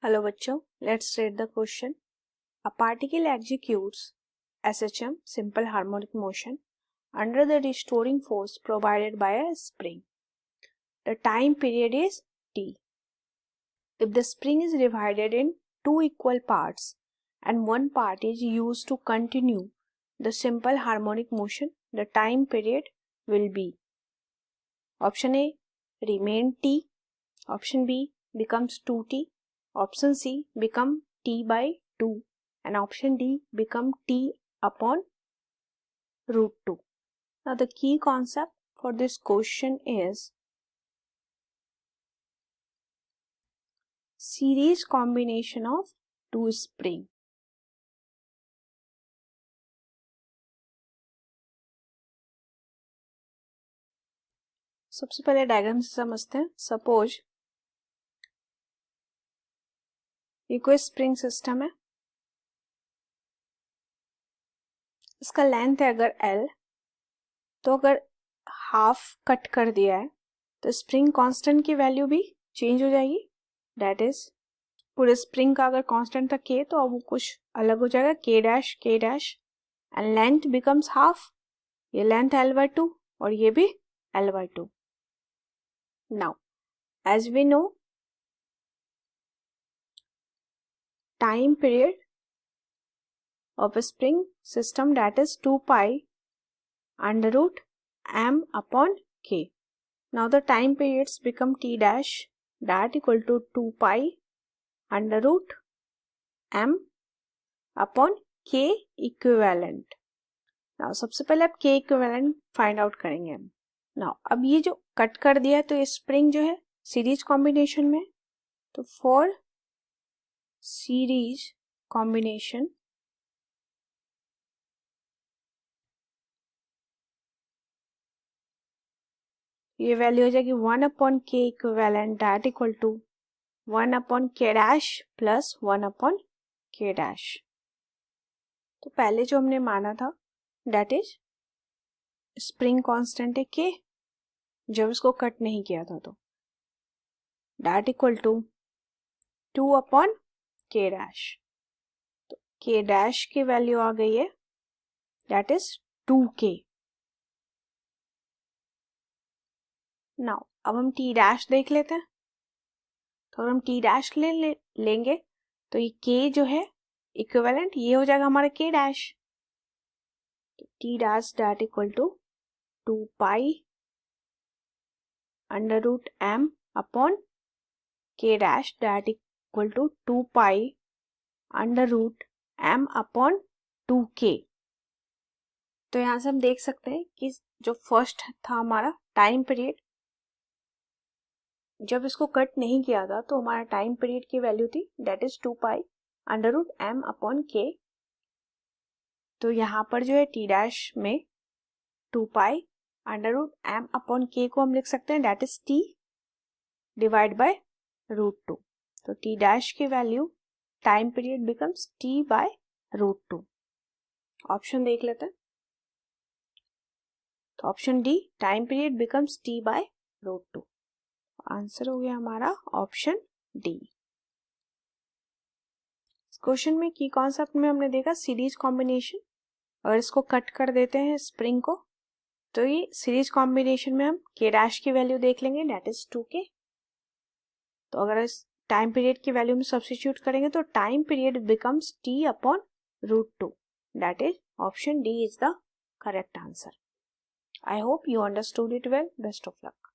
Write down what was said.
Hello बच्चों, let's read the question. A particle executes SHM simple harmonic motion under the restoring force provided by a spring. The time period is t. If the spring is divided in two equal parts and one part is used to continue the simple harmonic motion, the time period will be option A remain t, option B becomes 2t, option C become t by 2 and option D become t upon root 2. Now the key concept for this question is series combination of two spring. सबसे पहले diagram से समझते हैं. Suppose ये कोई spring system है, इसका length है अगर L, तो अगर हाफ कट कर दिया है तो स्प्रिंग कांस्टेंट की वैल्यू भी चेंज हो जाएगी. दैट इज पूरे स्प्रिंग का अगर कांस्टेंट था K तो अब वो कुछ अलग हो जाएगा, K dash end length becomes half. ये लेंथ L/2 और ये भी L/2. Now as we know time period of a spring system, that is 2 pi under root m upon k. Now the time periods become t dash that equal to 2 pi under root m upon k equivalent. Now सबसे पहले आप k equivalent find out करेंगे हम. Now अब ये जो cut कर दिया है तो ये स्प्रिंग जो है सीरीज कॉम्बिनेशन में, तो फॉर सीरीज कॉम्बिनेशन ये वैल्यू हो जाएगी 1 upon K equivalent that equal to 1 upon K dash plus 1 upon K dash. तो पहले जो हमने माना था दैट इज स्प्रिंग कांस्टेंट है के, जब इसको कट नहीं किया था, तो that equal to 2 upon K dash. तो के डैश की वैल्यू आ गई है दैट इज 2k. नाउ अब हम टी डैश देख लेते हैं. तो अगर हम टी डैश लेंगे तो ये k जो है इक्विवेलेंट ये हो जाएगा हमारा k डैश. तो T dash that equal to 2 pi under root m upon k dash that equal to 2 pi under root m upon 2k. तो यहाँ से हम देख सकते हैं कि जो फर्स्ट था हमारा टाइम पीरियड, जब इसको कट नहीं किया था तो हमारा टाइम पीरियड की वैल्यू थी that is 2 pi under root m upon k. तो यहाँ पर जो है टी डैश में 2 pi under root m upon k को हम लिख सकते हैं that is t divide by root 2. तो टी डैश की value time period becomes t by root 2. Option देख लेते हैं. तो option D time period becomes t by root 2. Answer हो गया हमारा ऑप्शन डी. क्वेश्चन में की कॉन्सेप्ट में हमने देखा सीरीज कॉम्बिनेशन. अगर इसको कट कर देते हैं स्प्रिंग को तो ये सीरीज कॉम्बिनेशन में हम के डैश की वैल्यू देख लेंगे दैट इज 2k. तो अगर इस टाइम पीरियड की वैल्यू में सब्स्टिट्यूट करेंगे तो time period becomes t upon root 2. That is option D is the correct answer. I hope you understood it well. Best of luck.